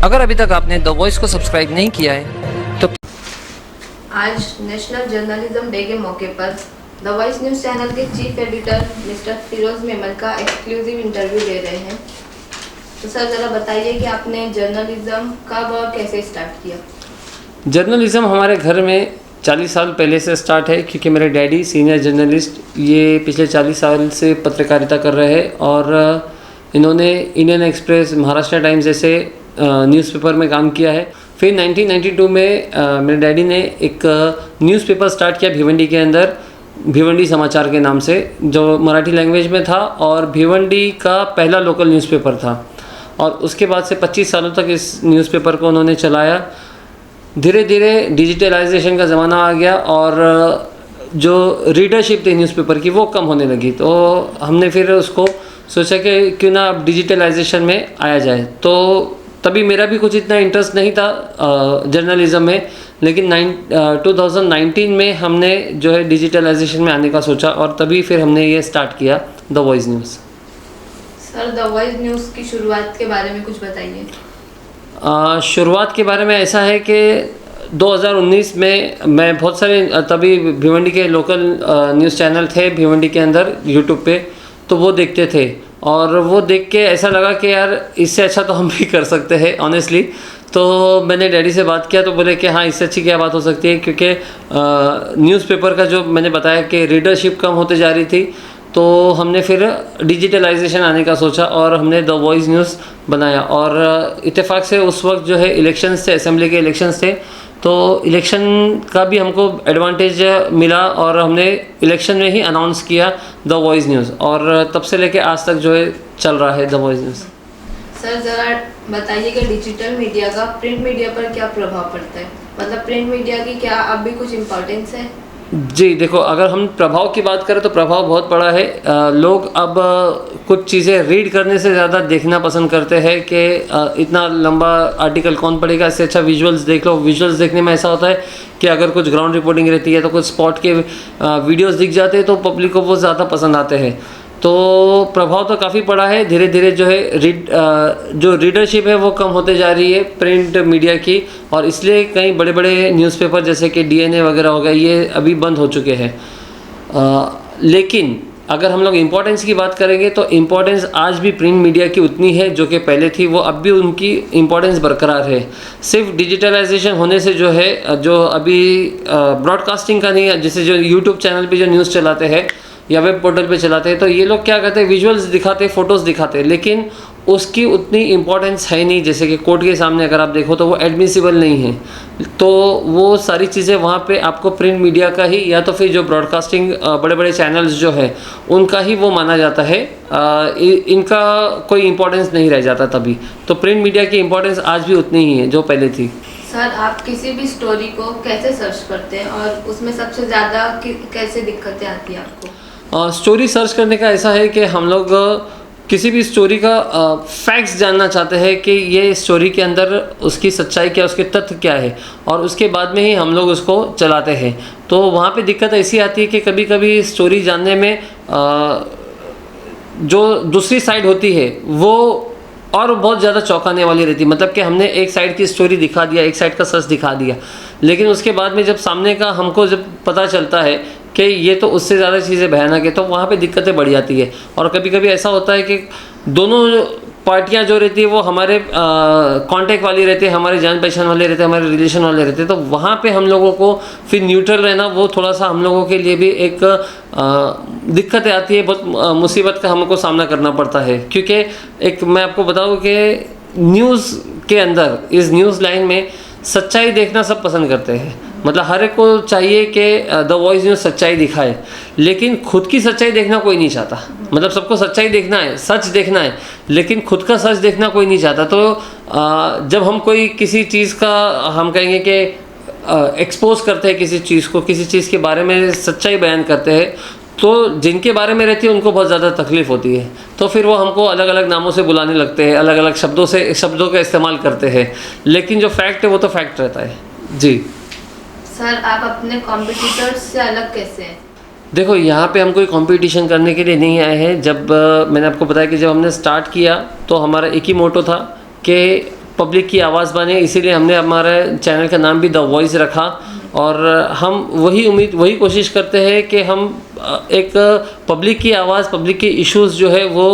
अगर अभी तक आपने द वॉइस को सब्सक्राइब नहीं किया है तो आज नेशनल जर्नलिज्म डे के मौके पर द वॉइस न्यूज़ चैनल के chief editor mister Firoz Memon का एक्सक्लूसिव इंटरव्यू ले रहे हैं। तो सर ज़रा बताइए कि आपने जर्नलिज्म कब और कैसे स्टार्ट किया। जर्नलिज़्म हमारे घर में 40 साल पहले से स्टार्ट है, क्योंकि मेरे डैडी सीनियर जर्नलिस्ट ये पिछले 40 साल से पत्रकारिता कर रहे हैं और इन्होंने इंडियन एक्सप्रेस, महाराष्ट्र टाइम्स जैसे न्यूज़पेपर में काम किया है। फिर 1992 में मेरे डैडी ने एक न्यूज़पेपर स्टार्ट किया भिवंडी के अंदर, भिवंडी समाचार के नाम से, जो मराठी लैंग्वेज में था और भिवंडी का पहला लोकल न्यूज़पेपर था। और उसके बाद से 25 सालों तक इस न्यूज़पेपर को उन्होंने चलाया। धीरे धीरे डिजिटलाइजेशन का ज़माना आ गया और जो रीडरशिप थी न्यूज़पेपर की वो कम होने लगी, तो हमने फिर उसको सोचा कि क्यों ना अब डिजिटलाइजेशन में आया जाए। तो तभी मेरा भी कुछ इतना इंटरेस्ट नहीं था जर्नलिज़म में, लेकिन 2019 में हमने जो है डिजिटलाइजेशन में आने का सोचा और तभी फिर हमने ये स्टार्ट किया the voice news. Sir the voice news की शुरुआत के बारे में कुछ बताइए। शुरुआत के बारे में ऐसा है कि 2019 में मैं बहुत सारे तभी भिवंडी के लोकल न्यूज़ चैनल थे भिवंडी के अंदर यूट्यूब पे, तो वो देखते थे और वो देख के ऐसा लगा कि यार इससे अच्छा तो हम भी कर सकते हैं ऑनेस्टली। तो मैंने डैडी से बात किया तो बोले कि हाँ, इससे अच्छी क्या बात हो सकती है, क्योंकि न्यूज़पेपर का जो मैंने बताया कि रीडरशिप कम होते जा रही थी, तो हमने फिर डिजिटलाइजेशन आने का सोचा और हमने द वॉइस न्यूज़ बनाया। और इत्तेफाक से उस वक्त जो है इलेक्शंस थे, असेंबली के इलेक्शंस थे, तो इलेक्शन का भी हमको एडवांटेज मिला और हमने इलेक्शन में ही अनाउंस किया द वॉइस न्यूज़, और तब से लेके आज तक जो है चल रहा है द वॉइस न्यूज़। सर ज़रा बताइए कि डिजिटल मीडिया का प्रिंट मीडिया पर क्या प्रभाव पड़ता है, मतलब प्रिंट मीडिया की क्या अब भी कुछ इम्पोर्टेंस है। जी देखो, अगर हम प्रभाव की बात करें तो प्रभाव बहुत बड़ा है। लोग अब कुछ चीज़ें रीड करने से ज़्यादा देखना पसंद करते हैं कि इतना लंबा आर्टिकल कौन पढ़ेगा, इससे अच्छा विजुअल्स देख लो। विजुअल्स देखने में ऐसा होता है कि अगर कुछ ग्राउंड रिपोर्टिंग रहती है तो कुछ स्पॉट के वीडियोस दिख जाते हैं तो पब्लिक को वो ज़्यादा पसंद आते हैं। तो प्रभाव तो काफ़ी पड़ा है। धीरे धीरे जो है जो रीडरशिप है वो कम होते जा रही है प्रिंट मीडिया की, और इसलिए कई बड़े बड़े न्यूज़पेपर जैसे कि डीएनए वगैरह हो गया, ये अभी बंद हो चुके हैं। लेकिन अगर हम लोग इम्पोर्टेंस की बात करेंगे तो इम्पोर्टेंस आज भी प्रिंट मीडिया की उतनी है जो कि पहले थी, वो अब भी उनकी इम्पोर्टेंस बरकरार है। सिर्फ डिजिटलाइजेशन होने से जो है, जो अभी ब्रॉडकास्टिंग का नहीं है, जैसे जो यूट्यूब चैनल पे जो न्यूज़ चलाते हैं या वेब पोर्टल पे चलाते हैं, तो ये लोग क्या करते हैं, विजुअल्स दिखाते हैं, फ़ोटोज़ दिखाते हैं, लेकिन उसकी उतनी इम्पोर्टेंस है नहीं। जैसे कि कोर्ट के सामने अगर आप देखो तो वो एडमिसिबल नहीं है, तो वो सारी चीज़ें वहाँ पे आपको प्रिंट मीडिया का ही या तो फिर जो ब्रॉडकास्टिंग बड़े बड़े चैनल्स जो है उनका ही वो माना जाता है। इनका कोई इम्पोर्टेंस नहीं रह जाता तभी। तो प्रिंट मीडिया की इम्पोर्टेंस आज भी उतनी ही है जो पहले थी। सर आप किसी भी स्टोरी को कैसे सर्च करते हैं और उसमें सबसे ज़्यादा कैसे दिक्कतें आती हैं आपको। स्टोरी सर्च करने का ऐसा है कि हम लोग किसी भी स्टोरी का फैक्ट्स जानना चाहते हैं कि ये स्टोरी के अंदर उसकी सच्चाई क्या, उसके तथ्य क्या है, और उसके बाद में ही हम लोग उसको चलाते हैं। तो वहाँ पे दिक्कत ऐसी आती है कि कभी कभी स्टोरी जानने में जो दूसरी साइड होती है वो और बहुत ज़्यादा चौंकाने वाली रहती है। मतलब कि हमने एक साइड की स्टोरी दिखा दिया, एक साइड का सच दिखा दिया, लेकिन उसके बाद में जब सामने का हमको जब पता चलता है कि ये तो उससे ज़्यादा चीज़ें भयानक है, तो वहाँ पे दिक्कतें बढ़ जाती है। और कभी कभी ऐसा होता है कि दोनों पार्टियाँ जो रहती है वो हमारे कांटेक्ट वाली रहती है, हमारे जान पहचान वाले रहते हैं, हमारे रिलेशन वाले रहते हैं, तो वहाँ पे हम लोगों को फिर न्यूट्रल रहना वो थोड़ा सा हम लोगों के लिए भी एक दिक्कतें आती है, बहुत मुसीबत का हमको सामना करना पड़ता है। क्योंकि एक मैं आपको बताऊँ कि न्यूज़ के अंदर, इस न्यूज़ लाइन में सच्चाई देखना सब पसंद करते हैं। मतलब हर एक को चाहिए कि द वॉइस न्यूज़ सच्चाई दिखाए, लेकिन खुद की सच्चाई देखना कोई नहीं चाहता। मतलब सबको सच्चाई देखना है, सच देखना है, लेकिन खुद का सच देखना कोई नहीं चाहता। तो जब हम कोई किसी चीज़ का हम कहेंगे कि एक्सपोज करते हैं किसी चीज़ को, किसी चीज़ के बारे में सच्चाई बयान करते हैं, तो जिनके बारे में रहती है उनको बहुत ज़्यादा तकलीफ़ होती है। तो फिर वो हमको अलग अलग नामों से बुलाने लगते हैं, अलग अलग शब्दों का इस्तेमाल करते हैं, लेकिन जो फैक्ट है वो तो फैक्ट रहता है। जी सर आप अपने कॉम्पिटिटर्स से अलग कैसे हैं। देखो, यहाँ पे हम कोई कंपटीशन करने के लिए नहीं आए हैं। जब मैंने आपको बताया कि जब हमने स्टार्ट किया तो हमारा एक ही मोटो था कि पब्लिक की आवाज़ बने, इसीलिए हमने हमारे चैनल का नाम भी द वॉइस रखा। और हम वही कोशिश करते हैं कि हम एक पब्लिक की आवाज़, पब्लिक के इश्यूज़ जो है वो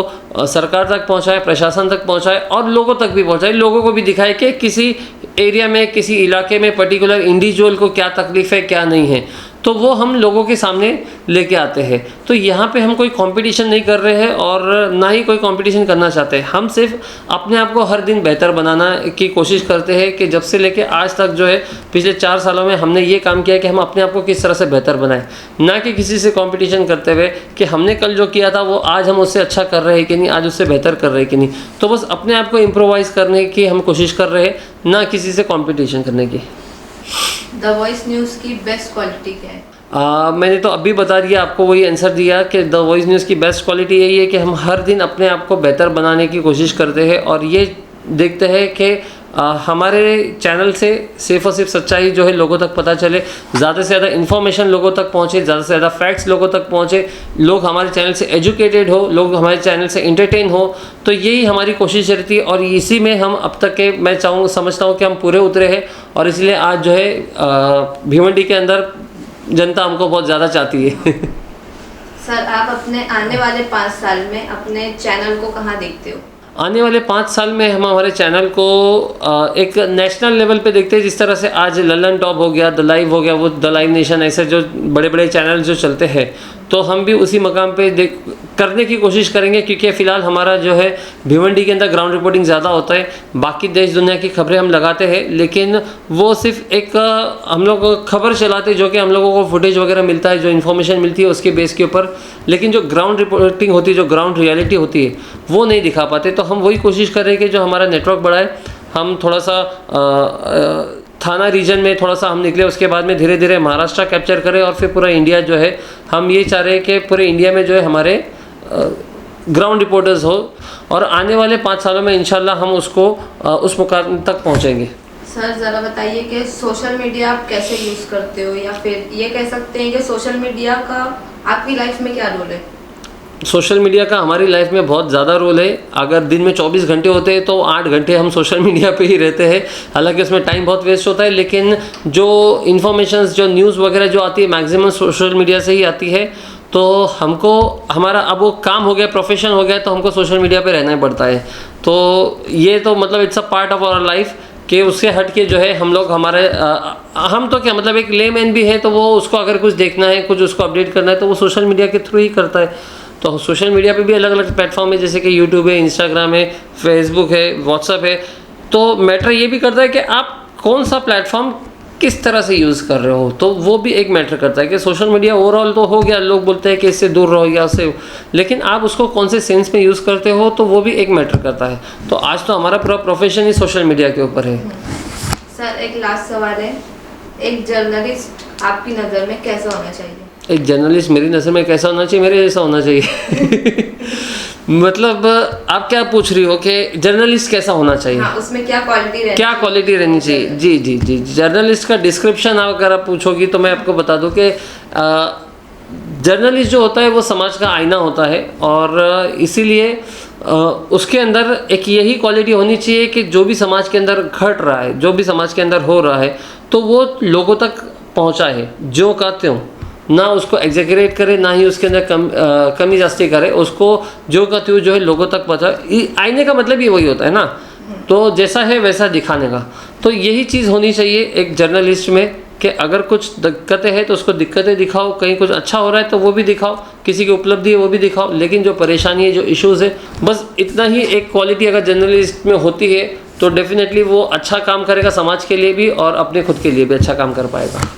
सरकार तक पहुंचाए, प्रशासन तक पहुंचाए और लोगों तक भी पहुंचाए। लोगों को भी दिखाए कि किसी एरिया में, किसी इलाके में पर्टिकुलर इंडिविजुअल को क्या तकलीफ़ है, क्या नहीं है, तो वो हम लोगों के सामने लेके आते हैं। तो यहाँ पे हम कोई कंपटीशन नहीं कर रहे हैं और ना ही कोई कंपटीशन करना चाहते हैं। हम सिर्फ अपने आप को हर दिन बेहतर बनाना की कोशिश करते हैं कि जब से लेके आज तक जो है पिछले 4 सालों में हमने ये काम किया कि हम अपने आप को किस तरह से बेहतर बनाएं, ना कि किसी से कंपटीशन करते हुए कि हमने कल जो किया था वो आज हम उससे अच्छा कर रहे हैं कि नहीं, आज उससे बेहतर कर रहे हैं कि नहीं। तो बस अपने आप को इम्प्रोवाइज़ करने की हम कोशिश कर रहे हैं, ना किसी से कंपटीशन करने की। द वॉइस न्यूज़ की बेस्ट क्वालिटी क्या है? मैंने तो अभी बता दिया, आपको वही आंसर दिया कि द वॉइस न्यूज़ की बेस्ट क्वालिटी यही है कि हम हर दिन अपने आप को बेहतर बनाने की कोशिश करते हैं और ये देखते हैं कि हमारे चैनल से सिर्फ और सिर्फ सच्चाई जो है लोगों तक पता चले, ज़्यादा से ज़्यादा इन्फॉर्मेशन लोगों तक पहुँचे, ज़्यादा से ज़्यादा फैक्ट्स लोगों तक पहुँचे, लोग हमारे चैनल से एजुकेटेड हो, लोग हमारे चैनल से एंटरटेन हो। तो यही हमारी कोशिश रहती है और इसी में हम अब तक के मैं समझता हूँ कि हम पूरे उतरे हैं और इसलिए आज जो है भिवंडी के अंदर जनता हमको बहुत ज़्यादा चाहती है। सर, आप अपने आने वाले 5 साल में अपने चैनल को कहाँ देखते हो? आने वाले 5 साल में हम हमारे चैनल को एक नेशनल लेवल पे देखते हैं। जिस तरह से आज ललन टॉप हो गया, द लाइव हो गया, वो द लाइव नेशन, ऐसे जो बड़े बड़े चैनल जो चलते हैं, तो हम भी उसी मकाम पे करने की कोशिश करेंगे क्योंकि फ़िलहाल हमारा जो है भिवंडी के अंदर ग्राउंड रिपोर्टिंग ज़्यादा होता है। बाकी देश दुनिया की खबरें हम लगाते हैं लेकिन वो सिर्फ एक हम लोग खबर चलाते जो कि हम लोगों को फुटेज वगैरह मिलता है, जो इन्फॉर्मेशन मिलती है उसके बेस के ऊपर, लेकिन जो ग्राउंड रिपोर्टिंग होती है, जो ग्राउंड रियलिटी होती है, वो नहीं दिखा पाते। तो हम वही कोशिश कर रहे हैं कि जो हमारा नेटवर्क बढ़ाए, हम थोड़ा सा थाना रीजन में थोड़ा सा हम निकले, उसके बाद में धीरे धीरे महाराष्ट्र कैप्चर करें और फिर पूरा इंडिया जो है, हम ये चाह रहे हैं कि पूरे इंडिया में जो है हमारे ग्राउंड रिपोर्टर्स हो और आने वाले 5 सालों में इंशाल्लाह हम उसको उस मुकाम तक पहुंचेंगे। सर, ज़रा बताइए कि सोशल मीडिया आप कैसे यूज़ करते हो, या फिर ये कह सकते हैं कि सोशल मीडिया का आपकी लाइफ में क्या रोल है? सोशल मीडिया का हमारी लाइफ में बहुत ज़्यादा रोल है। अगर दिन में 24 घंटे होते हैं तो 8 घंटे हम सोशल मीडिया पे ही रहते हैं। हालांकि उसमें टाइम बहुत वेस्ट होता है, लेकिन जो इन्फॉर्मेशंस, जो न्यूज़ वगैरह जो आती है मैक्सिमम सोशल मीडिया से ही आती है। तो हमको हमारा अब वो काम हो गया, प्रोफेशन हो गया, तो हमको सोशल मीडिया पे रहना ही पड़ता है। तो ये तो मतलब it's a part of our life कि उससे हट के जो है हम लोग हमारे हम तो क्या मतलब एक लेमैन भी है, तो वो उसको अगर कुछ देखना है, कुछ उसको अपडेट करना है तो वो सोशल मीडिया के थ्रू ही करता है। तो सोशल मीडिया पे भी अलग अलग प्लेटफॉर्म है, जैसे कि यूट्यूब है, इंस्टाग्राम है, फेसबुक है, व्हाट्सअप है। तो मैटर ये भी करता है कि आप कौन सा प्लेटफॉर्म किस तरह से यूज़ कर रहे हो, तो वो भी एक मैटर करता है कि सोशल मीडिया ओवरऑल तो हो गया, लोग बोलते हैं कि इससे दूर रहो या उससे, लेकिन आप उसको कौन से सेंस में यूज़ करते हो तो वो भी एक मैटर करता है। तो आज तो हमारा पूरा प्रोफेशन ही सोशल मीडिया के ऊपर है। सर, एक लास्ट सवाल है, एक जर्नलिस्ट आपकी नज़र में कैसा होना चाहिए? एक जर्नलिस्ट मेरी नज़र में कैसा होना चाहिए? मेरे जैसा होना चाहिए। मतलब आप क्या पूछ रही हो कि जर्नलिस्ट कैसा होना चाहिए? हाँ, उसमें क्या क्वालिटी रहनी चाहिए? जी जी जी, जर्नलिस्ट का डिस्क्रिप्शन अगर आप पूछोगी तो मैं आपको बता दूं कि जर्नलिस्ट जो होता है वो समाज का आईना होता है और इसीलिए उसके अंदर एक यही क्वालिटी होनी चाहिए कि जो भी समाज के अंदर घट रहा है, जो भी समाज के अंदर हो रहा है, तो वो लोगों तक पहुंचाए, जो का त्यों, ना उसको एग्जैगरेट करे, ना ही उसके अंदर कमी जास्ती करे, उसको जो का त्यों जो है लोगों तक पहुंचाए। आईने का मतलब ही वही होता है ना, तो जैसा है वैसा दिखाने का। तो यही चीज़ होनी चाहिए एक जर्नलिस्ट में कि अगर कुछ दिक्कतें हैं तो उसको दिक्कतें दिखाओ, कहीं कुछ अच्छा हो रहा है तो वो भी दिखाओ, किसी की उपलब्धि है वो भी दिखाओ, लेकिन जो परेशानी है, जो इश्यूज़ है, बस इतना ही एक क्वालिटी अगर जर्नलिस्ट में होती है तो डेफिनेटली वो अच्छा काम करेगा समाज के लिए भी और अपने खुद के लिए भी अच्छा काम कर पाएगा।